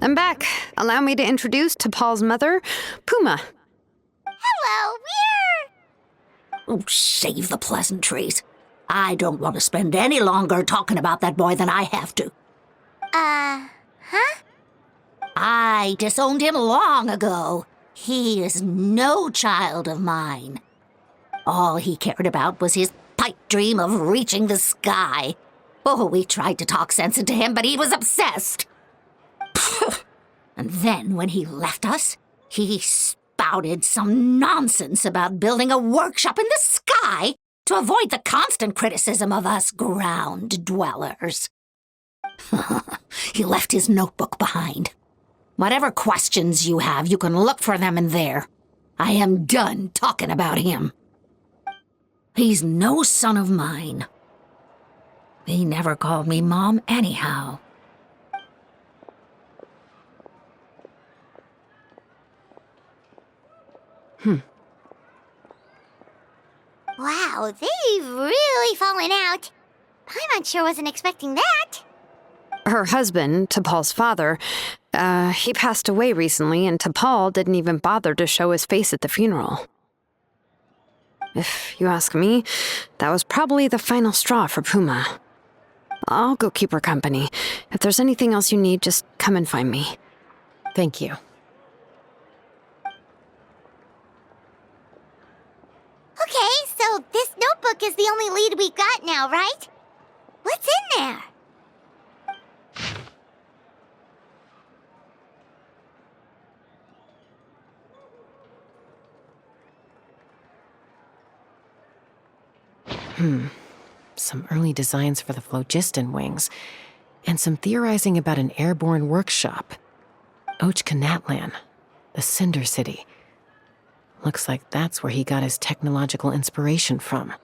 I'm back. Allow me to introduce to Paul's mother, Puma. Hello, we're... Oh, save the pleasantries. I don't want to spend any longer talking about that boy than I have to. Huh? I disowned him long ago. He is no child of mine. All he cared about was his pipe dream of reaching the sky. Oh, we tried to talk sense into him, but he was obsessed. And then when he left us, he spouted some nonsense about building a workshop in the sky to avoid the constant criticism of us ground dwellers. He left his notebook behind. Whatever questions you have, you can look for them in there. I am done talking about him. He's no son of mine. He never called me Mom anyhow. Wow, they've really fallen out. Paimon sure wasn't expecting that. Her husband, T'Pol's father, he passed away recently, and T'Pol didn't even bother to show his face at the funeral. If you ask me, that was probably the final straw for Puma. I'll go keep her company. If there's anything else you need, just come and find me. Thank you. Okay, so this notebook is the only lead we got now, right? What's in there? Some early designs for the phlogiston wings, and some theorizing about an airborne workshop. Ochkanatlan, the Cinder City. Looks like that's where he got his technological inspiration from.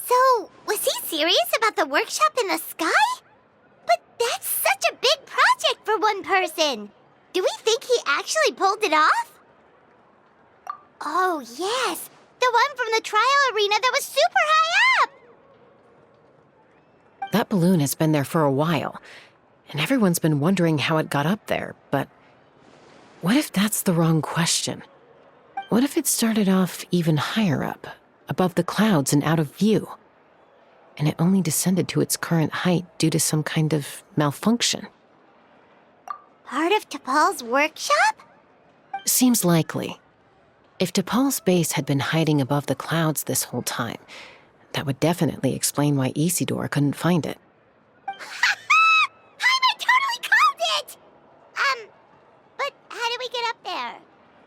So, was he serious about the workshop in the sky? But that's such a big project for one person. Do we think he actually pulled it off? Oh, yes. The one from the trial arena that was super high up. That balloon has been there for a while, and everyone's been wondering how it got up there, but what if that's the wrong question? What if it started off even higher up, above the clouds and out of view, and it only descended to its current height due to some kind of malfunction? Part of T'Pol's workshop? Seems likely. If T'Pol's base had been hiding above the clouds this whole time, that would definitely explain why Isidore couldn't find it. I totally called it! But how do we get up there?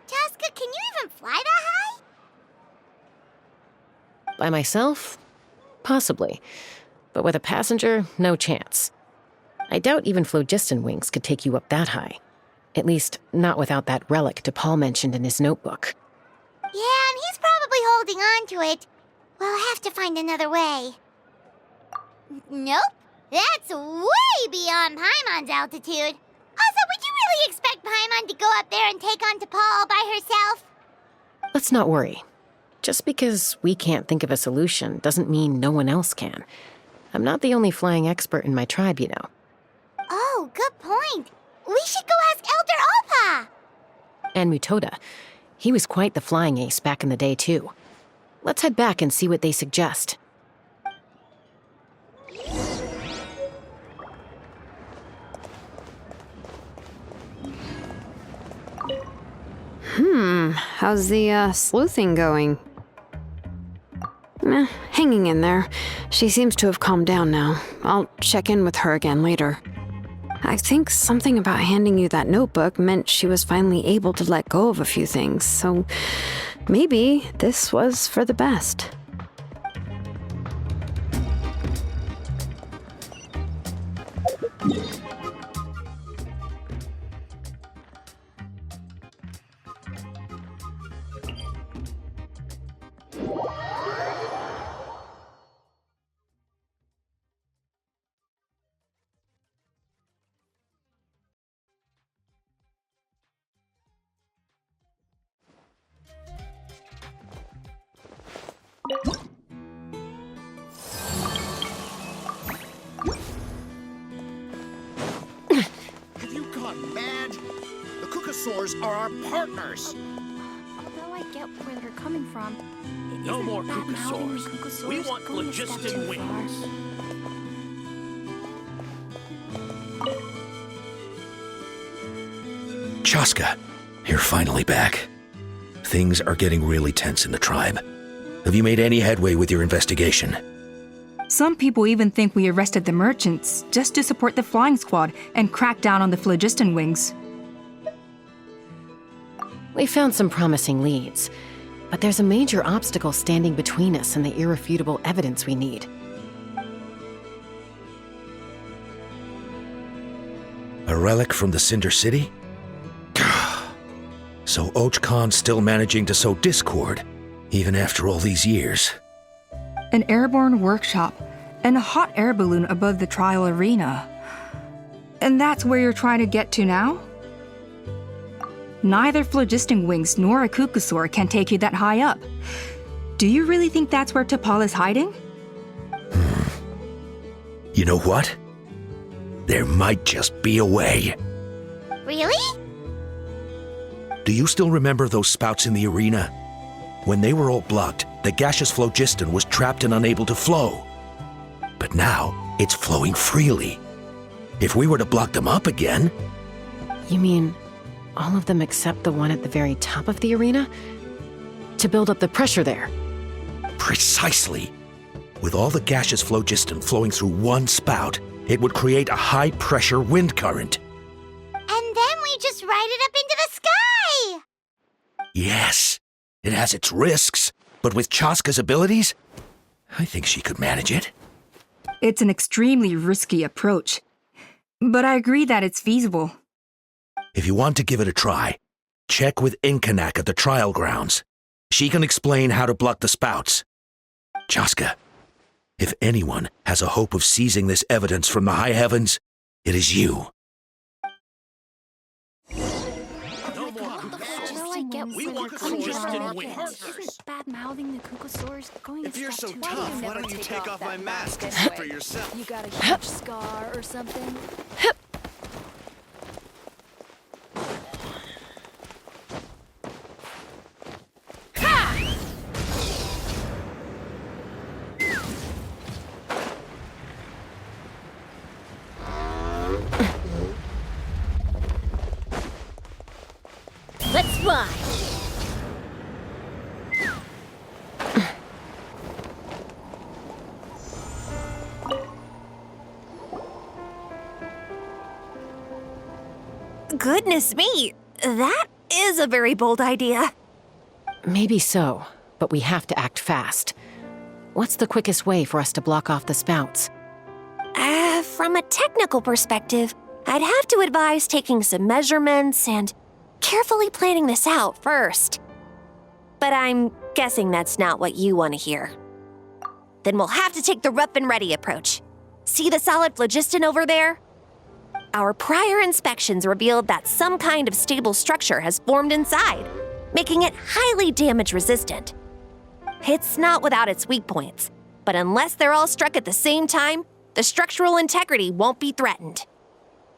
Tasca, can you even fly that high? By myself? Possibly. But with a passenger, no chance. I doubt even phlogiston wings could take you up that high. At least, not without that relic T'Pol mentioned in his notebook. Yeah, and he's probably holding on to it. We'll have to find another way. Nope. That's way beyond Paimon's altitude. Also, would you really expect Paimon to go up there and take on T'Pol by herself? Let's not worry. Just because we can't think of a solution doesn't mean no one else can. I'm not the only flying expert in my tribe, you know. Oh, good point. We should go ask Elder Opa. And Mutoda. He was quite the flying ace back in the day, too. Let's head back and see what they suggest. How's the sleuthing going? Hanging in there. She seems to have calmed down now. I'll check in with her again later. I think something about handing you that notebook meant she was finally able to let go of a few things, so maybe this was for the best. bad. The Kukasaurs are our partners. Although I get where they're coming from, No isn't more bad-mouthing the Kukasaurs. We want going a step phlogiston too wings. far? Chaska, you're finally back. Things are getting really tense in the tribe. Have you made any headway with your investigation? Some people even think we arrested the merchants just to support the flying squad and crack down on the phlogiston wings. We found some promising leads, but there's a major obstacle standing between us and the irrefutable evidence we need. A relic from the Cinder City? So Och Khan's still managing to sow discord, even after all these years. An airborne workshop and a hot air balloon above the trial arena. And that's where you're trying to get to now? Neither phlogiston wings nor a Kukasaur can take you that high up. Do you really think that's where T'Pol is hiding? You know what? There might just be a way. Really? Do you still remember those spouts in the arena? When they were all blocked, the gaseous phlogiston was trapped and unable to flow. But now, it's flowing freely. If we were to block them up again... You mean all of them except the one at the very top of the arena? To build up the pressure there? Precisely. With all the gaseous phlogiston flowing through one spout, it would create a high-pressure wind current. And then we just ride it up into the sky! Yes, it has its risks, but with Chaska's abilities, I think she could manage it. It's an extremely risky approach. But I agree that it's feasible. If you want to give it a try, check with Inkanak at the trial grounds. She can explain how to block the spouts. Chaska, if anyone has a hope of seizing this evidence from the high heavens, it is you. No more Although I Kukasaurs. get We where want they're coming phlogiston from, wings. isn't bad-mouthing the Kukasaurs going a If you're so step too tough, far? why don't you take off my mask and anyway. for yourself? You got a huge scar or something? Let's fly! Goodness me, that is a very bold idea. Maybe so, but we have to act fast. What's the quickest way for us to block off the spouts? From a technical perspective, I'd have to advise taking some measurements and carefully planning this out first. But I'm guessing that's not what you want to hear. Then we'll have to take the rough and ready approach. See the solid phlogiston over there? Our prior inspections revealed that some kind of stable structure has formed inside, making it highly damage resistant. It's not without its weak points, but unless they're all struck at the same time, the structural integrity won't be threatened.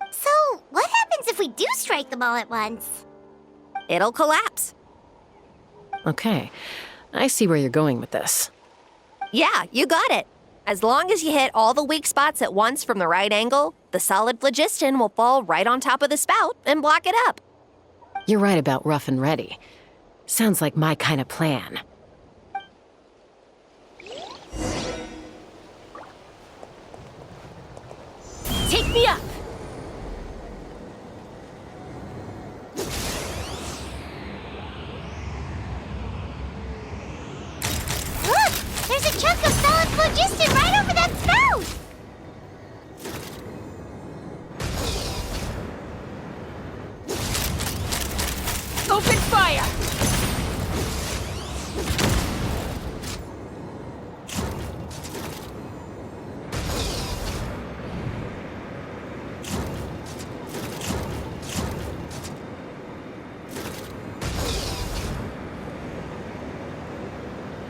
So, what happens if we do strike them all at once? It'll collapse. Okay, I see where you're going with this. Yeah, you got it. As long as you hit all the weak spots at once from the right angle, the solid phlogiston will fall right on top of the spout and block it up. You're right about rough and ready. Sounds like my kind of plan. Take me up! Look! There's a chunk of solid phlogiston right over that spout! Open fire!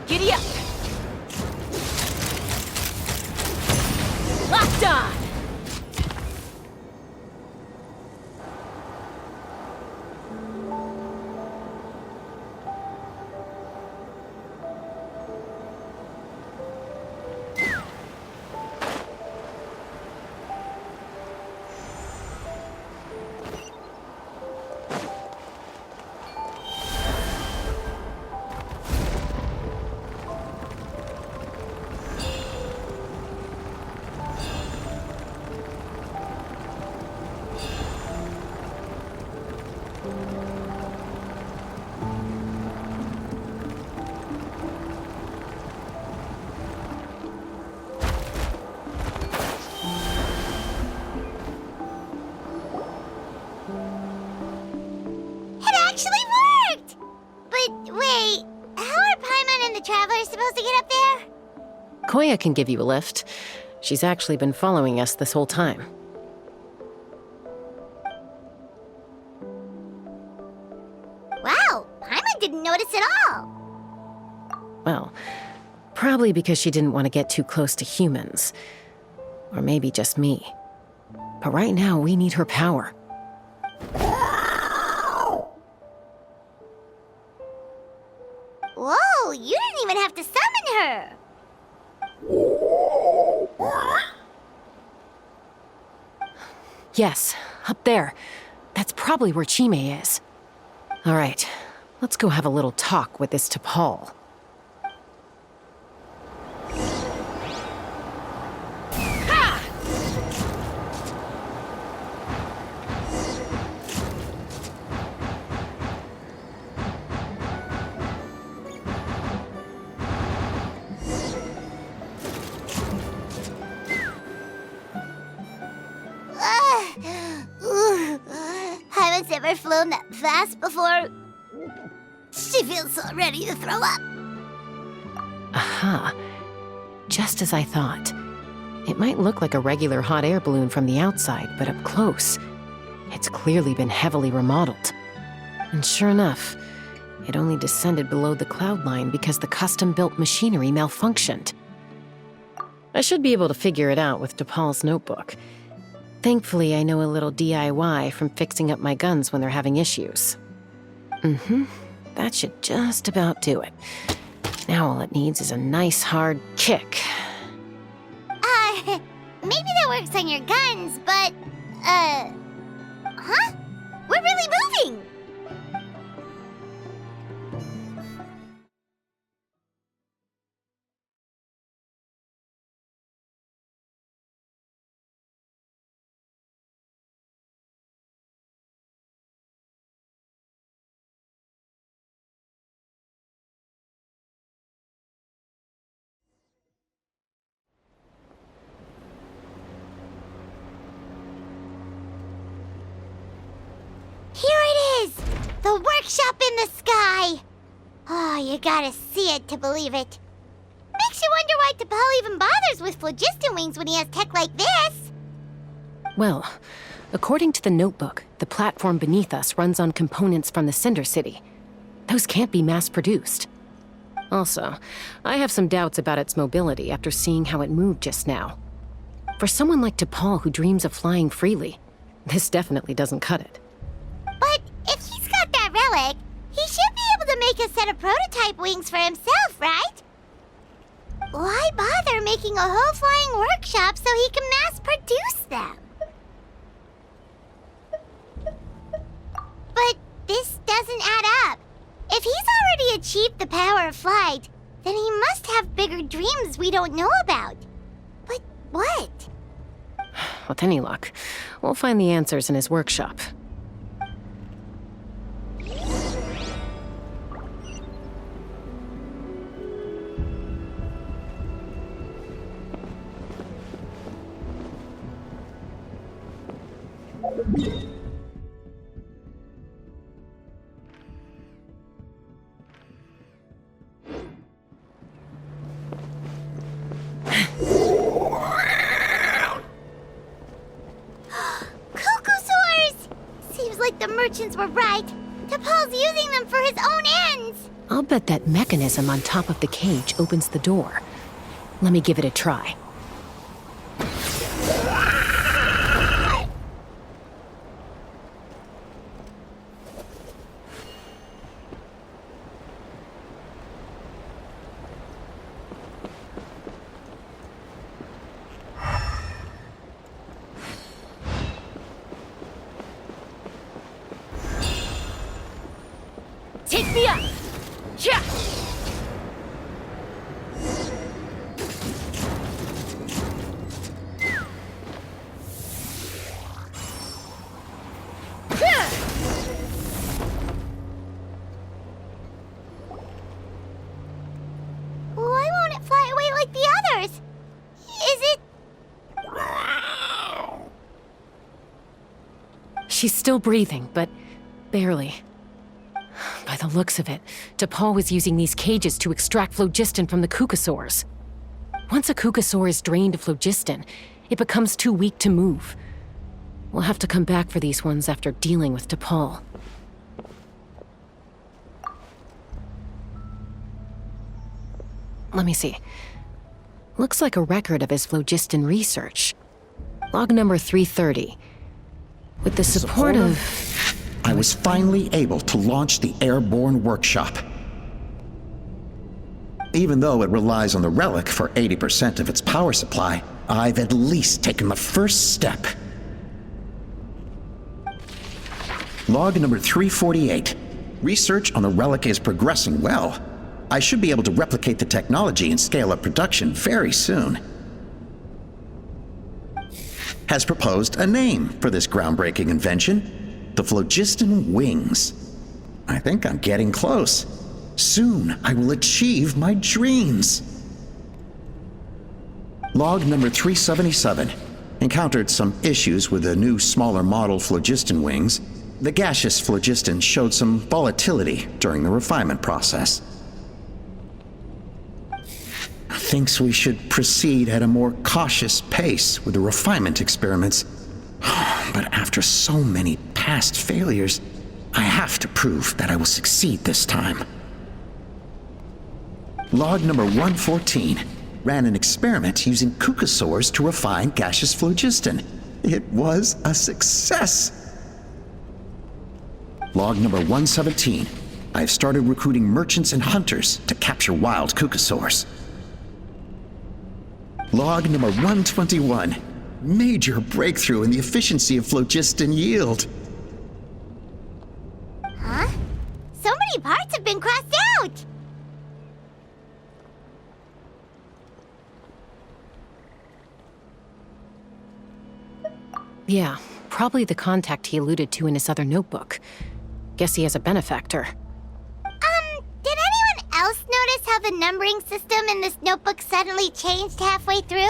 Giddy up! Locked on! It actually worked! But wait, how are Paimon and the Traveler supposed to get up there? Koya can give you a lift. She's actually been following us this whole time. Wow, Paimon didn't notice at all. Well, probably because she didn't want to get too close to humans. Or maybe just me. But right now, we need her power. Whoa, you didn't even have to summon her. Yes, up there. That's probably where Chime is. All right, let's go have a little talk with this T'Pol. Haven't ever flown that fast before. She feels so ready to throw up. Aha. Just as I thought. It might look like a regular hot air balloon from the outside, but up close, it's clearly been heavily remodeled. And sure enough, it only descended below the cloud line because the custom-built machinery malfunctioned. I should be able to figure it out with T'Pol's notebook. Thankfully, I know a little DIY from fixing up my guns when they're having issues. That should just about do it. Now all it needs is a nice hard kick. Maybe that works on your guns, but, huh? We're really moving! Here it is! The workshop in the sky! Oh, you gotta see it to believe it. Makes you wonder why T'Pol even bothers with phlogiston wings when he has tech like this. Well, according to the notebook, the platform beneath us runs on components from the Cinder City. Those can't be mass-produced. Also, I have some doubts about its mobility after seeing how it moved just now. For someone like T'Pol who dreams of flying freely, this definitely doesn't cut it. But if he's got that relic, he should be able to make a set of prototype wings for himself, right? Why bother making a whole flying workshop so he can mass-produce them? But this doesn't add up. If he's already achieved the power of flight, then he must have bigger dreams we don't know about. But what? With any luck, we'll find the answers in his workshop. The merchants were right. T'Pol's using them for his own ends. I'll bet that mechanism on top of the cage opens the door. Let me give it a try. Take me up! Yeah! Why won't it fly away like the others? Is it... She's still breathing, but barely. By the looks of it, DePaul was using these cages to extract phlogiston from the cucosaurs. Once a cucosaur is drained of phlogiston, it becomes too weak to move. We'll have to come back for these ones after dealing with DePaul. Let me see. Looks like a record of his phlogiston research. Log number 330. With the support of... I was finally able to launch the airborne workshop. Even though it relies on the relic for 80% of its power supply, I've at least taken the first step. Log number 348. Research on the relic is progressing well. I should be able to replicate the technology and scale up production very soon. Has proposed a name for this groundbreaking invention: the phlogiston wings. I think I'm getting close. Soon I will achieve my dreams. Log number 377. Encountered some issues with the new smaller model phlogiston wings. The gaseous phlogiston showed some volatility during the refinement process. Thinks we should proceed at a more cautious pace with the refinement experiments. But after so many past failures, I have to prove that I will succeed this time. Log number 114. Ran an experiment using cucosaurs to refine gaseous phlogiston. It was a success. Log number 117. I've started recruiting merchants and hunters to capture wild cucosaurs. Log number 121. Major breakthrough in the efficiency of phlogiston yield. Huh? So many parts have been crossed out! Yeah, probably the contact he alluded to in his other notebook. Guess he has a benefactor. Did anyone else notice how the numbering system in this notebook suddenly changed halfway through?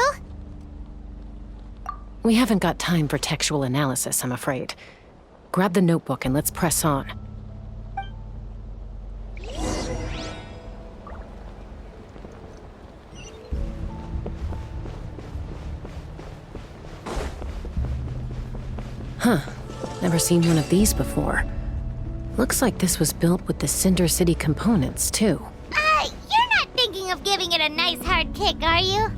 We haven't got time for textual analysis, I'm afraid. Grab the notebook and let's press on. Huh. Never seen one of these before. Looks like this was built with the Cinder City components, too. You're not thinking of giving it a nice hard kick, are you?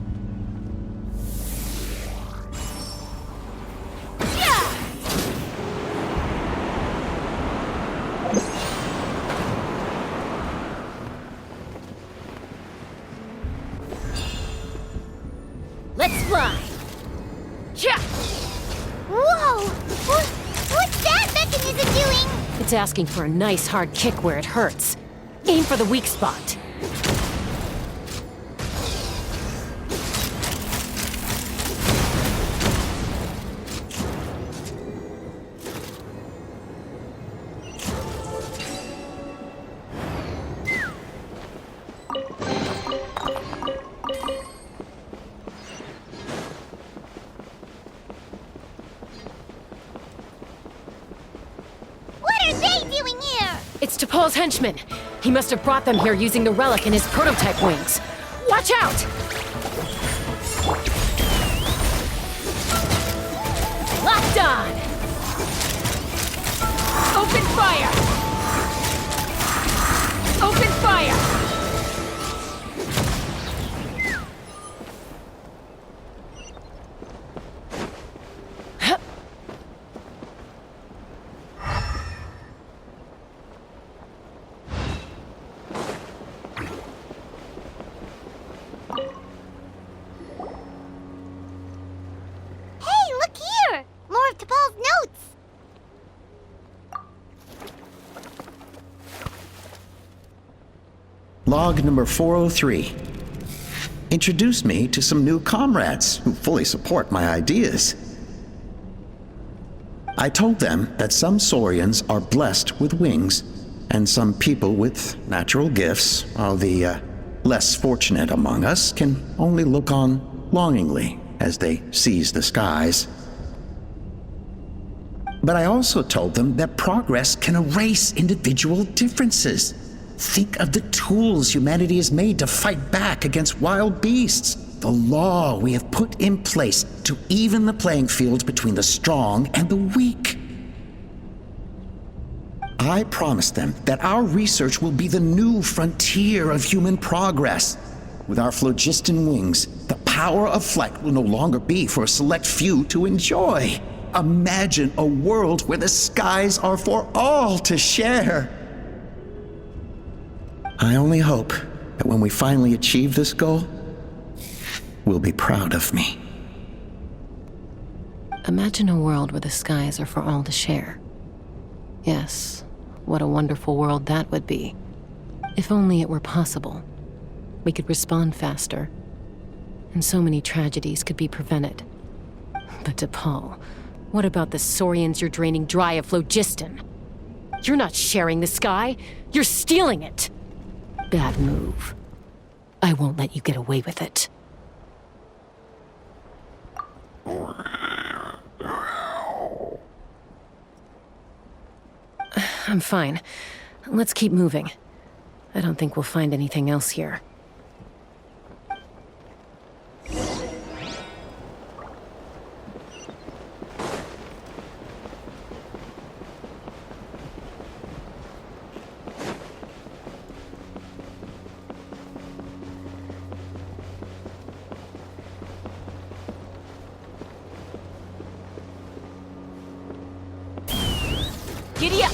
Let's fly! Yeah! Whoa! What's that mechanism doing? It's asking for a nice hard kick where it hurts. Aim for the weak spot. It's DePaul's henchman. He must have brought them here using the relic in his prototype wings. Watch out! Locked on! Open fire! Open fire! Hey, look here! More of T'Pol's Log number 403. Introduced me to some new comrades who fully support my ideas. I told them that some saurians are blessed with wings, and some people with natural gifts, while the less fortunate among us can only look on longingly as they seize the skies. But I also told them that progress can erase individual differences. Think of the tools humanity has made to fight back against wild beasts. The law we have put in place to even the playing field between the strong and the weak. I promised them that our research will be the new frontier of human progress. With our phlogiston wings, the power of flight will no longer be for a select few to enjoy. Imagine a world where the skies are for all to share. I only hope that when we finally achieve this goal, we'll be proud of me. Imagine a world where the skies are for all to share. Yes, what a wonderful world that would be. If only it were possible. We could respond faster, and so many tragedies could be prevented. But DePaul, what about the saurians you're draining dry of phlogiston? You're not sharing the sky, you're stealing it! Bad move. I won't let you get away with it. I'm fine. Let's keep moving. I don't think we'll find anything else here. Giddy up!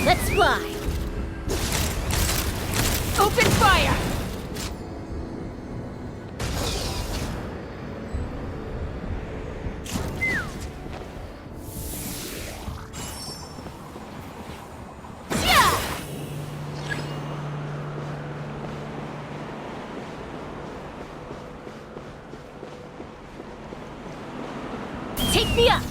Let's fly! Open fire! Take me up!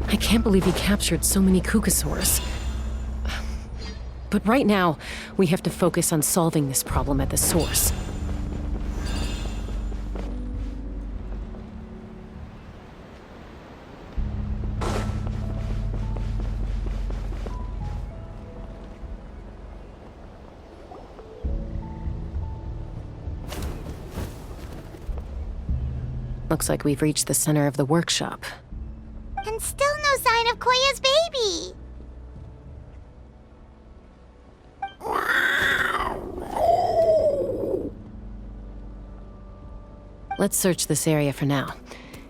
I can't believe he captured so many Kukasaurs. But right now, we have to focus on solving this problem at the source. Looks like we've reached the center of the workshop. And still no sign of Koya's baby. Let's search this area for now.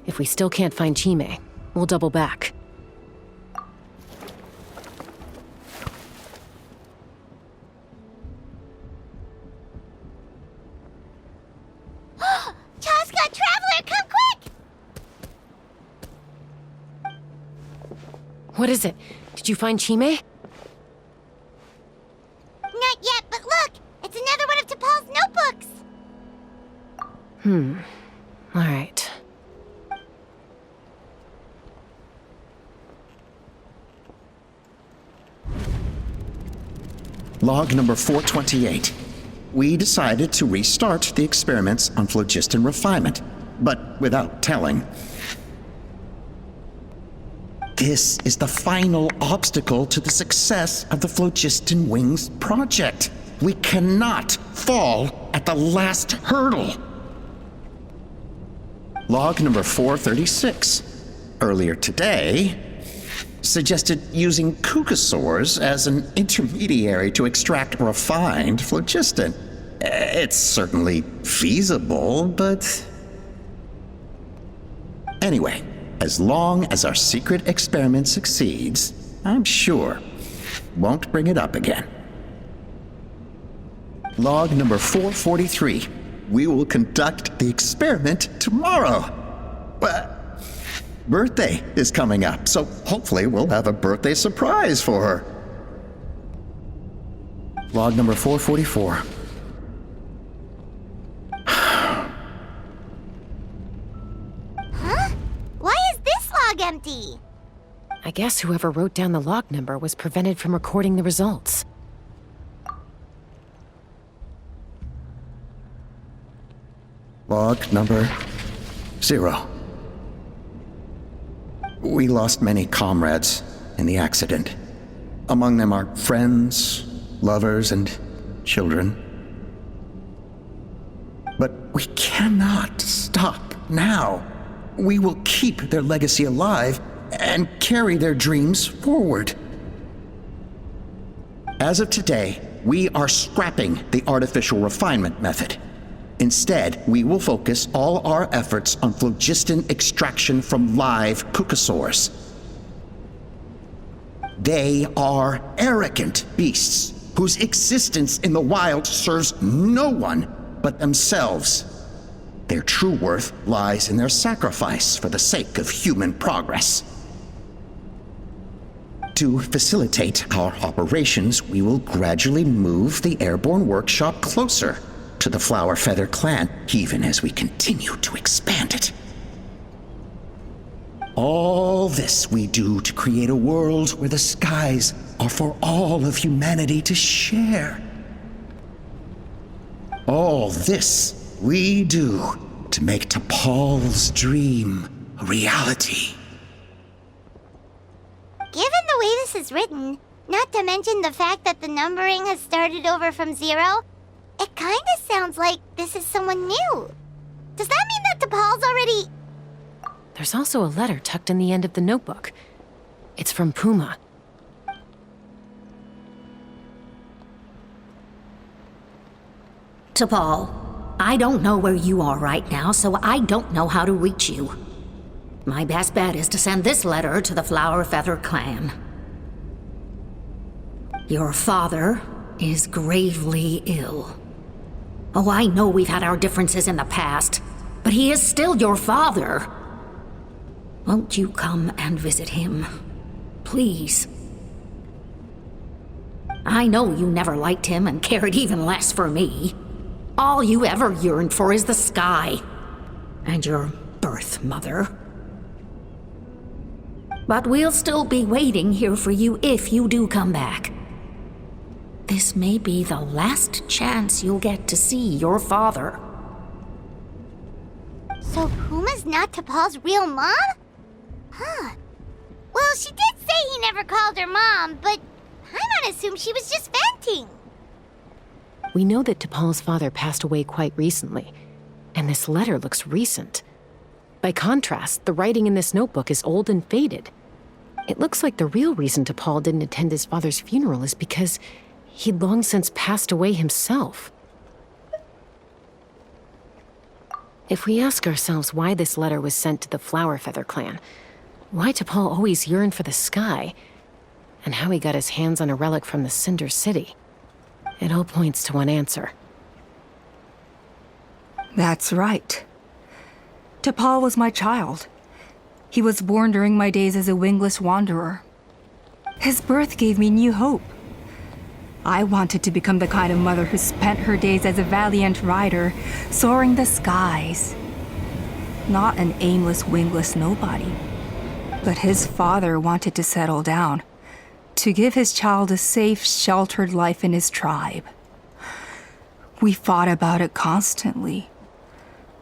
If we still can't find Chime, we'll double back. Chaska, Traveler, come quick! What is it? Did you find Chime? Not yet, but look! It's another one of T'Pol's notebooks! All right. Log number 428. We decided to restart the experiments on phlogiston refinement, but without telling. This is the final obstacle to the success of the Phlogiston Wings project. We cannot fall at the last hurdle. Log number 436. Earlier today, suggested using cucosaurs as an intermediary to extract refined phlogiston. It's certainly feasible, but... Anyway, as long as our secret experiment succeeds, I'm sure won't bring it up again. Log number 443. We will conduct the experiment tomorrow. Birthday is coming up, so hopefully we'll have a birthday surprise for her. Log number 444. Huh? Why is this log empty? I guess whoever wrote down the log number was prevented from recording the results. Log number 0. We lost many comrades in the accident. Among them are friends, lovers, and children. But we cannot stop now. We will keep their legacy alive and carry their dreams forward. As of today, we are scrapping the artificial refinement method. Instead, we will focus all our efforts on phlogiston extraction from live cucosaurs. They are arrogant beasts whose existence in the wild serves no one but themselves. Their true worth lies in their sacrifice for the sake of human progress. To facilitate our operations, we will gradually move the airborne workshop closer to the Flower Feather clan, even as we continue to expand it. All this we do to create a world where the skies are for all of humanity to share. All this we do to make T'Pol's dream a reality. Given the way this is written, not to mention the fact that the numbering has started over from 0, it kinda sounds like this is someone new. Does that mean that T'Pol's already... There's also a letter tucked in the end of the notebook. It's from Puma. T'Pol, I don't know where you are right now, so I don't know how to reach you. My best bet is to send this letter to the Flower Feather clan. Your father is gravely ill. Oh, I know we've had our differences in the past, but he is still your father. Won't you come and visit him? Please. I know you never liked him and cared even less for me. All you ever yearned for is the sky. And your birth mother. But we'll still be waiting here for you if you do come back. This may be the last chance you'll get to see your father. So Puma's not T'Pol's real mom? Huh. Well, she did say he never called her mom, but I'm gonna assume she was just venting. We know that T'Pol's father passed away quite recently, and this letter looks recent. By contrast, the writing in this notebook is old and faded. It looks like the real reason T'Pol didn't attend his father's funeral is because he'd long since passed away himself. If we ask ourselves why this letter was sent to the Flower Feather clan, why T'Pol always yearned for the sky, and how he got his hands on a relic from the Cinder City, it all points to one answer. That's right. T'Pol was my child. He was born during my days as a wingless wanderer. His birth gave me new hope. I wanted to become the kind of mother who spent her days as a valiant rider, soaring the skies. Not an aimless, wingless nobody. But his father wanted to settle down, to give his child a safe, sheltered life in his tribe. We fought about it constantly,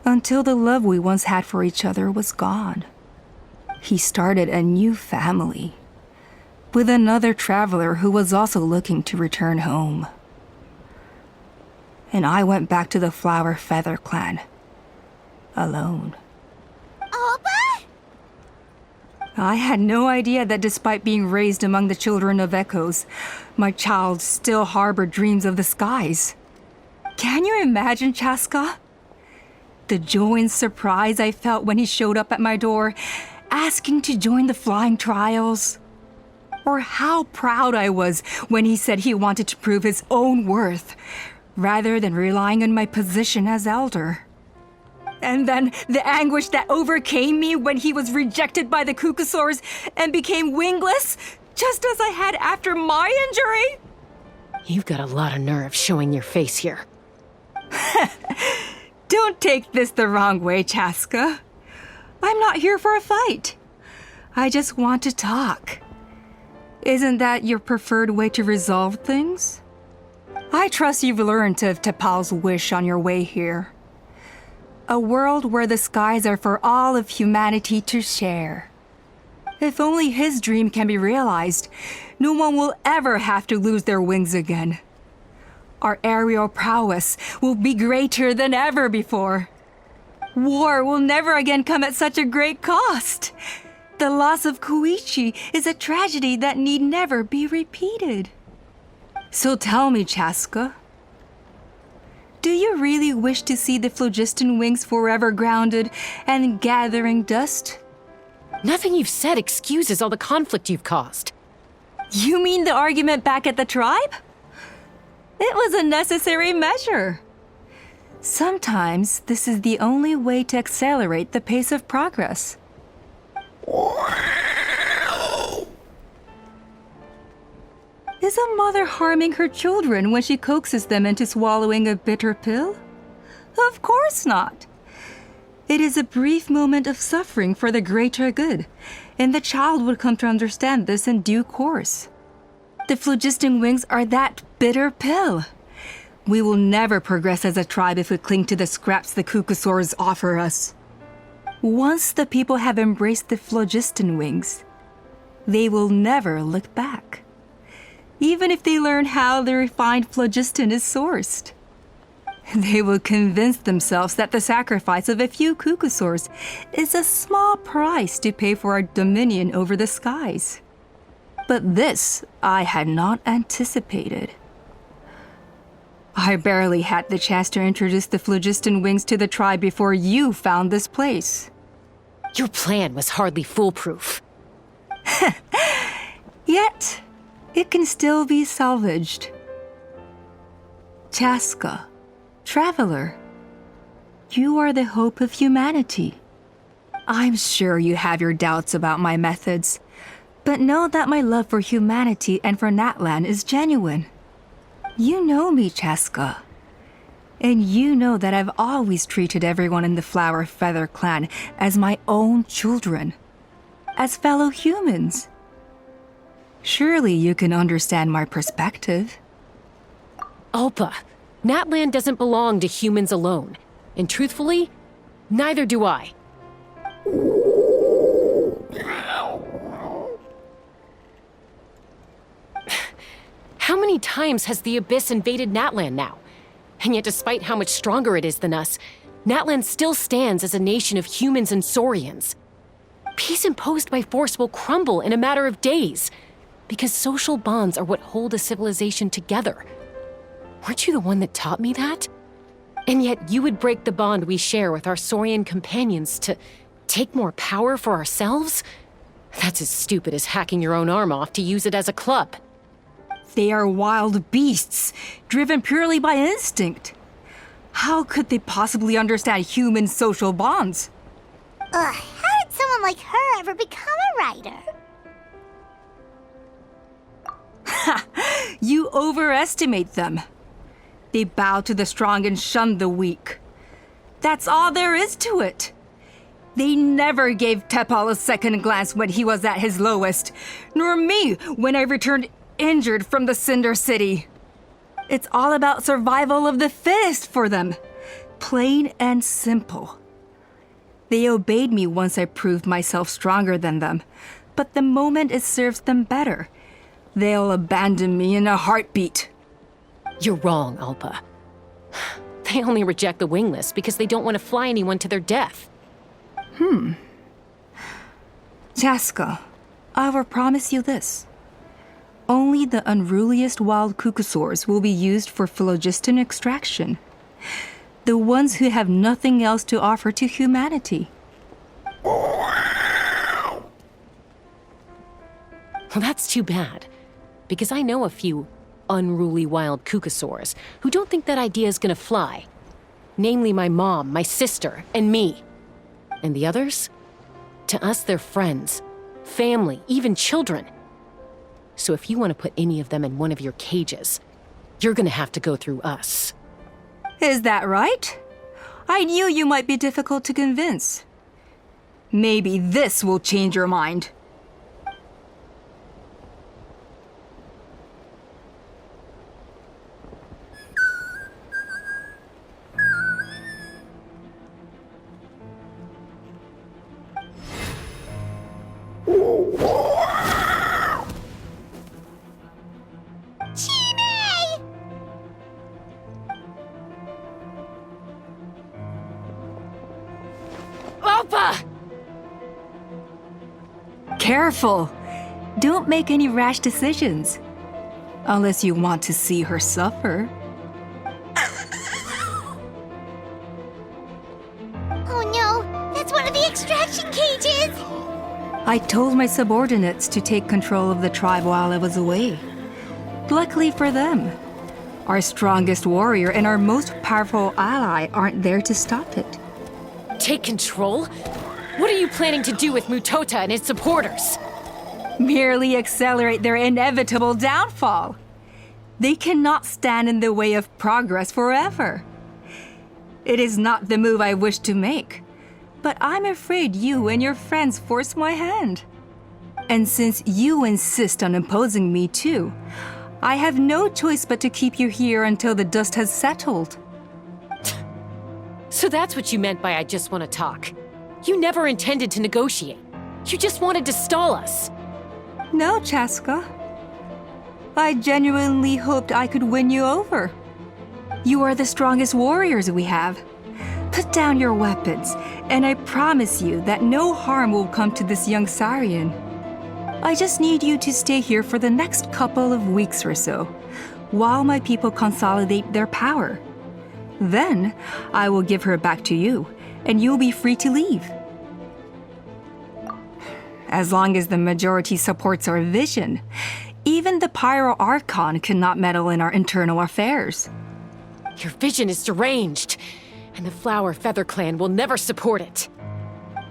until the love we once had for each other was gone. He started a new family, with another traveler who was also looking to return home. And I went back to the Flower Feather clan, alone. Alba? I had no idea that despite being raised among the children of echoes, my child still harbored dreams of the skies. Can you imagine, Chaska? The joy and surprise I felt when he showed up at my door, asking to join the flying trials. Or how proud I was when he said he wanted to prove his own worth, rather than relying on my position as elder. And then the anguish that overcame me when he was rejected by the Kukusaurs and became wingless, just as I had after my injury. You've got a lot of nerve showing your face here. Don't take this the wrong way, Chaska. I'm not here for a fight. I just want to talk. Isn't that your preferred way to resolve things? I trust you've learned of T'Pol's wish on your way here. A world where the skies are for all of humanity to share. If only his dream can be realized, no one will ever have to lose their wings again. Our aerial prowess will be greater than ever before. War will never again come at such a great cost. The loss of Koichi is a tragedy that need never be repeated. So tell me, Chaska, do you really wish to see the phlogiston wings forever grounded and gathering dust? Nothing you've said excuses all the conflict you've caused. You mean the argument back at the tribe? It was a necessary measure. Sometimes this is the only way to accelerate the pace of progress. Is a mother harming her children when she coaxes them into swallowing a bitter pill? Of course not. It is a brief moment of suffering for the greater good, and the child would come to understand this in due course. The phlogiston wings are that bitter pill. We will never progress as a tribe if we cling to the scraps the Kukusaurs offer us. Once the people have embraced the phlogiston wings, they will never look back. Even if they learn how the refined phlogiston is sourced. They will convince themselves that the sacrifice of a few Kukusaurs is a small price to pay for our dominion over the skies. But this I had not anticipated. I barely had the chance to introduce the phlogiston wings to the tribe before you found this place. Your plan was hardly foolproof. Yet, it can still be salvaged. Chaska, traveler, you are the hope of humanity. I'm sure you have your doubts about my methods, but know that my love for humanity and for Natlan is genuine. You know me, Chaska. And you know that I've always treated everyone in the Flower Feather clan as my own children, as fellow humans. Surely you can understand my perspective. Alpa, Natlan doesn't belong to humans alone. And truthfully, neither do I. How many times has the Abyss invaded Natlan now? And yet despite how much stronger it is than us, Natlan still stands as a nation of humans and saurians. Peace imposed by force will crumble in a matter of days, because social bonds are what hold a civilization together. Weren't you the one that taught me that? And yet you would break the bond we share with our saurian companions to take more power for ourselves? That's as stupid as hacking your own arm off to use it as a club. They are wild beasts, driven purely by instinct. How could they possibly understand human social bonds? Ugh, how did someone like her ever become a writer? You overestimate them. They bow to the strong and shun the weak. That's all there is to it. They never gave Tepal a second glance when he was at his lowest, nor me when I returned injured from the Cinder City. It's all about survival of the fittest for them. Plain and simple. They obeyed me once I proved myself stronger than them, but the moment it serves them better, they'll abandon me in a heartbeat. You're wrong, Alpa. They only reject the wingless because they don't want to fly anyone to their death. Chaska, I will promise you this. Only the unruliest wild cucosaurs will be used for phlogiston extraction. The ones who have nothing else to offer to humanity. Well, that's too bad, because I know a few unruly wild cucosaurs who don't think that idea is gonna fly. Namely my mom, my sister, and me. And the others? To us, they're friends, family, even children. So if you want to put any of them in one of your cages, you're gonna have to go through us. Is that right? I knew you might be difficult to convince. Maybe this will change your mind. Alpa! Careful! Don't make any rash decisions. Unless you want to see her suffer. Oh no, that's one of the extraction cages! I told my subordinates to take control of the tribe while I was away. Luckily for them, our strongest warrior and our most powerful ally aren't there to stop it. Take control? What are you planning to do with Mutota and his supporters? Merely accelerate their inevitable downfall. They cannot stand in the way of progress forever. It is not the move I wish to make, but I'm afraid you and your friends force my hand. And since you insist on imposing me too, I have no choice but to keep you here until the dust has settled. So that's what you meant by I just want to talk. You never intended to negotiate. You just wanted to stall us. No, Chaska. I genuinely hoped I could win you over. You are the strongest warriors we have. Put down your weapons, and I promise you that no harm will come to this young Saurian. I just need you to stay here for the next couple of weeks or so, while my people consolidate their power. Then, I will give her back to you, and you'll be free to leave. As long as the majority supports our vision, even the Pyro Archon cannot meddle in our internal affairs. Your vision is deranged, and the Flower Feather Clan will never support it.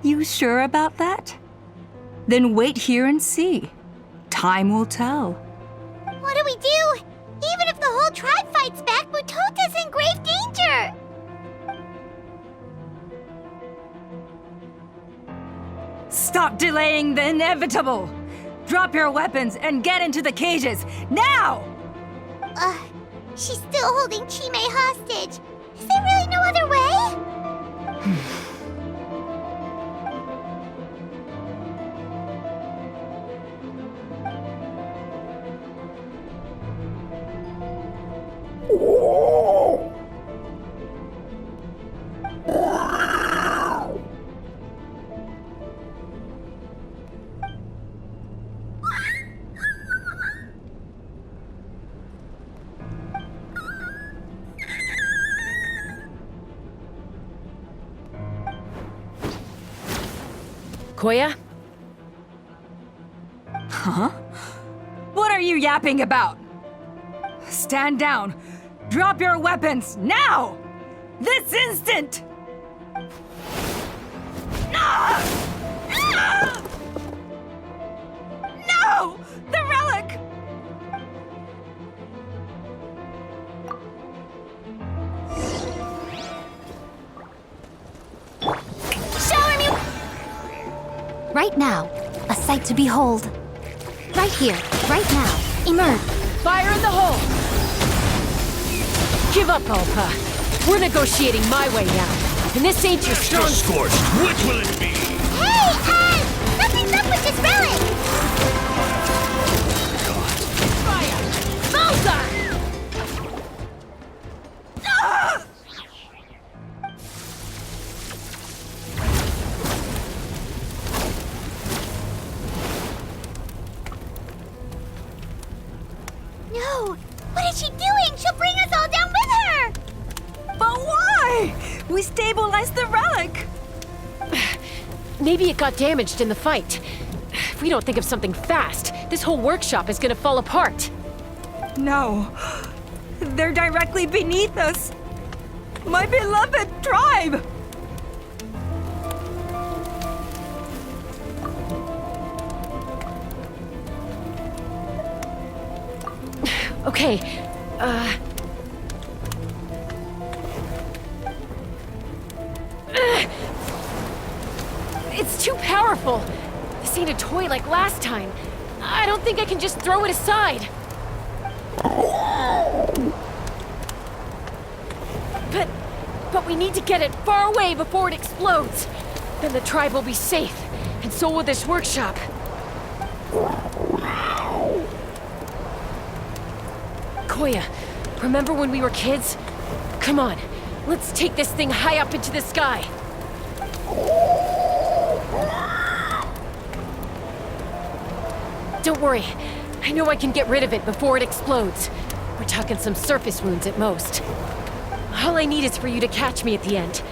You sure about that? Then wait here and see. Time will tell. What do we do? Even if the whole tribe fights back, Mutota's in grave danger! Stop delaying the inevitable! Drop your weapons and get into the cages, now! She's still holding Chime hostage. Is there really no other way? Koya? Huh? What are you yapping about? Stand down. Drop your weapons, now! This instant! Ah! Ah! No! The relic! Shower me! Right now, a sight to behold. Right here, right now. Emerge. Fire in the hole! Give up, Alpa. We're negotiating my way now, and this ain't your strong... Scorched, which will it be? Hey, nothing's up with this relic! Fire! Bullseye! No! What is she doing? She'll bring us all down with her! But why? We stabilized the relic! Maybe it got damaged in the fight. If we don't think of something fast, this whole workshop is gonna fall apart. No. They're directly beneath us. My beloved tribe! Okay, It's too powerful. This ain't a toy like last time. I don't think I can just throw it aside. But we need to get it far away before it explodes. Then the tribe will be safe, and so will this workshop. Koya, remember when we were kids? Come on, let's take this thing high up into the sky. Don't worry, I know I can get rid of it before it explodes. We're talking some surface wounds at most. All I need is for you to catch me at the end,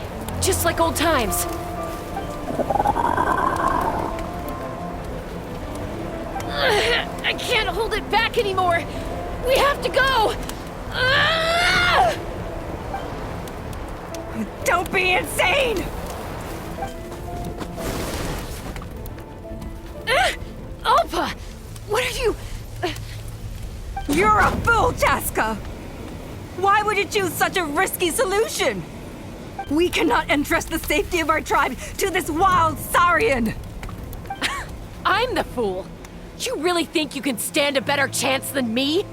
just like old times. I can't hold it back anymore. We have to go! Don't be insane! Alpa! What are you... You're a fool, Chaska! Why would you choose such a risky solution? We cannot entrust the safety of our tribe to this wild Saurian! I'm the fool. You really think you can stand a better chance than me?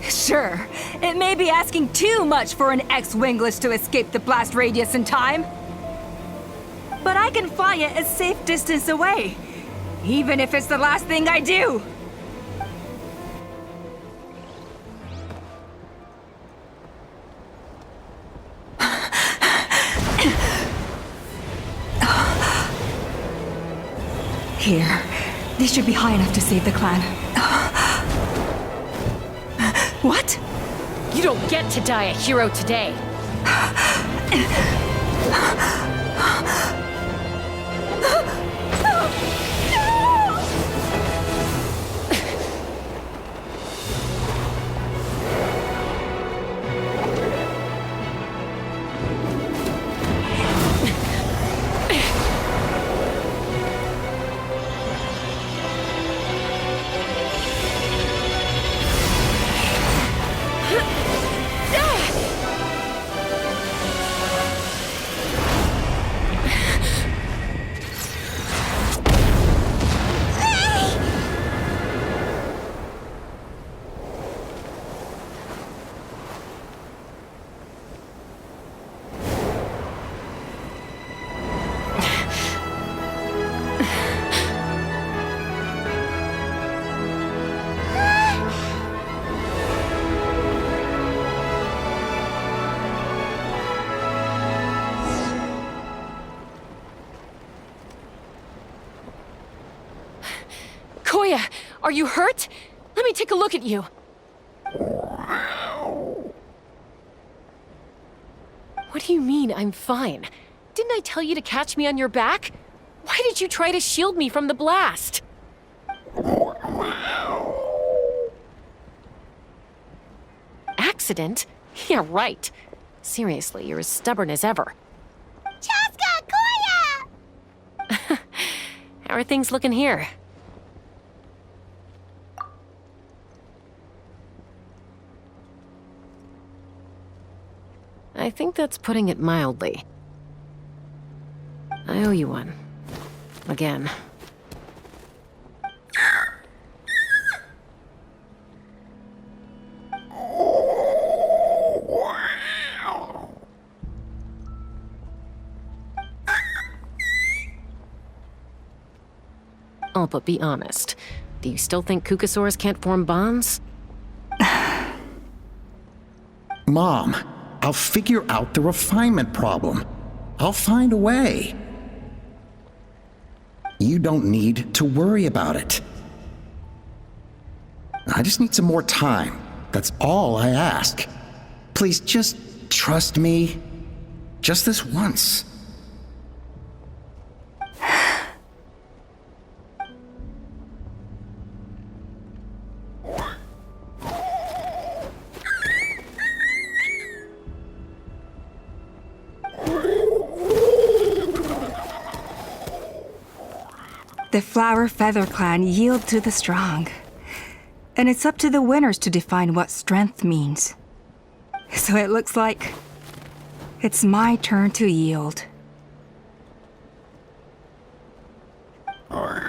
Sure, it may be asking too much for an ex-wingless to escape the blast radius in time. But I can fly it a safe distance away, even if it's the last thing I do. Here, these should be high enough to save the clan. What? You don't get to die a hero today. Koya, are you hurt? Let me take a look at you. What do you mean, I'm fine? Didn't I tell you to catch me on your back? Why did you try to shield me from the blast? Accident? Yeah, right. Seriously, you're as stubborn as ever. Chaska, Koya! How are things looking here? I think that's putting it mildly. I owe you one. Again. Oh, but be honest. Do you still think Kukasaurs can't form bonds? Mom, I'll figure out the refinement problem. I'll find a way. You don't need to worry about it. I just need some more time. That's all I ask. Please just trust me. Just this once. The Flower Feather Clan yield to the strong. And it's up to the winners to define what strength means. So it looks like it's my turn to yield. Or